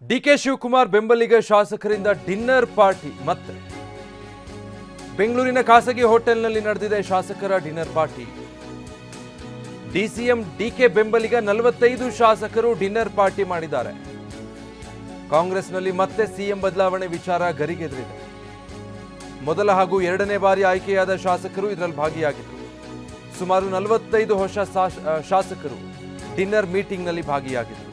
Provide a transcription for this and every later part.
DK Shivakumar ಬೆಂಬಲಿಗ ಶಾಸಕರಿಂದ dinner party ಮತ್ತೆ ಬೆಂಗಳೂರಿನ ಖಾಸಗಿ ಹೋಟೆಲ್ನಲ್ಲಿ ನಡೆದಿದೆ ಶಾಸಕರ ಡಿನ್ನರ್ ಪಾರ್ಟಿ. ಡಿಸಿಎಂ ಡಿಕೆ ಬೆಂಬಲಿಗ 45 ಶಾಸಕರು ಡಿನ್ನರ್ ಪಾರ್ಟಿ ಮಾಡಿದ್ದಾರೆ. ಕಾಂಗ್ರೆಸ್ನಲ್ಲಿ ಮತ್ತೆ ಸಿಎಂ ಬದಲಾವಣೆ ವಿಚಾರ ಗರಿಗೆದರಿದೆ. ಮೊದಲ ಹಾಗೂ ಎರಡನೇ ಬಾರಿ ಆಯ್ಕೆಯಾದ ಶಾಸಕರು ಇದರಲ್ಲಿ ಭಾಗಿಯಾಗಿದ್ದರು. ಸುಮಾರು 45 ಹೊಸ ಶಾಸಕರು ಡಿನ್ನರ್ ಮೀಟಿಂಗ್ನಲ್ಲಿ ಭಾಗಿಯಾಗಿದ್ದರು.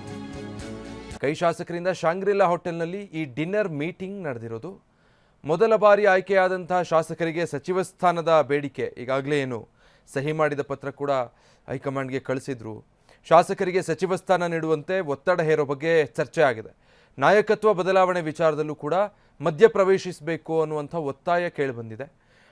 ಕೈ ಶಾಸಕರಿಂದ ಶಾಂಗ್ರಿಲಾ ಹೋಟೆಲ್ನಲ್ಲಿ ಈ ಡಿನ್ನರ್ ಮೀಟಿಂಗ್ ನಡೆದಿರೋದು. ಮೊದಲ ಬಾರಿ ಆಯ್ಕೆಯಾದಂತಹ ಶಾಸಕರಿಗೆ ಸಚಿವ ಸ್ಥಾನದ ಬೇಡಿಕೆ ಈಗಾಗಲೇ ಸಹಿ ಮಾಡಿದ ಪತ್ರ ಕೂಡ ಹೈಕಮಾಂಡ್ಗೆ ಕಳಿಸಿದ್ರು. ಶಾಸಕರಿಗೆ ಸಚಿವ ಸ್ಥಾನ ನೀಡುವಂತೆ ಒತ್ತಡ ಹೇರೋ ಬಗ್ಗೆ ಚರ್ಚೆ ಆಗಿದೆ. ನಾಯಕತ್ವ ಬದಲಾವಣೆ ವಿಚಾರದಲ್ಲೂ ಕೂಡ ಮಧ್ಯಪ್ರವೇಶಿಸಬೇಕು ಅನ್ನುವಂಥ ಒತ್ತಾಯ ಕೇಳಿಬಂದಿದೆ.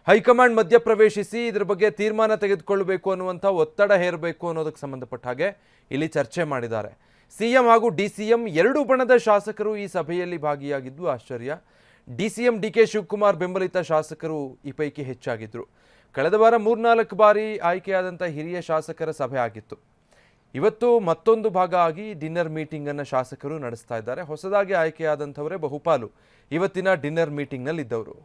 ಹೈಕಮಾಂಡ್ ಮಧ್ಯಪ್ರವೇಶಿಸಿ ಇದರ ಬಗ್ಗೆ ತೀರ್ಮಾನ ತೆಗೆದುಕೊಳ್ಳಬೇಕು ಅನ್ನುವಂಥ ಒತ್ತಡ ಹೇರಬೇಕು ಅನ್ನೋದಕ್ಕೆ ಸಂಬಂಧಪಟ್ಟ ಹಾಗೆ ಇಲ್ಲಿ ಚರ್ಚೆ ಮಾಡಿದ್ದಾರೆ. ಸಿಎಂ ಹಾಗೂ ಡಿಸಿಎಂ ಎರಡೂ ಬಣದ ಶಾಸಕರು ಈ ಸಭೆಯಲ್ಲಿ ಭಾಗಿಯಾಗಿದ್ದು ಆಶ್ಚರ್ಯ. ಡಿಸಿಎಂ ಡಿಕೆ ಶಿವಕುಮಾರ್ ಬೆಂಬಲಿತ ಶಾಸಕರು ಈ ಪೈಕಿ ಹೆಚ್ಚಾಗಿದ್ದರು. ಕಳೆದ ವಾರ 3-4 ಬಾರಿ ಆಯ್ಕೆಯಾದಂಥ ಹಿರಿಯ ಶಾಸಕರ ಸಭೆ ಆಗಿತ್ತು. ಇವತ್ತು ಮತ್ತೊಂದು ಭಾಗ ಆಗಿ ಡಿನ್ನರ್ ಮೀಟಿಂಗನ್ನು ಶಾಸಕರು ನಡೆಸ್ತಾ ಇದ್ದಾರೆ. ಹೊಸದಾಗಿ ಆಯ್ಕೆಯಾದಂಥವರೇ ಬಹುಪಾಲು ಇವತ್ತಿನ ಡಿನ್ನರ್ ಮೀಟಿಂಗ್ನಲ್ಲಿದ್ದವರು.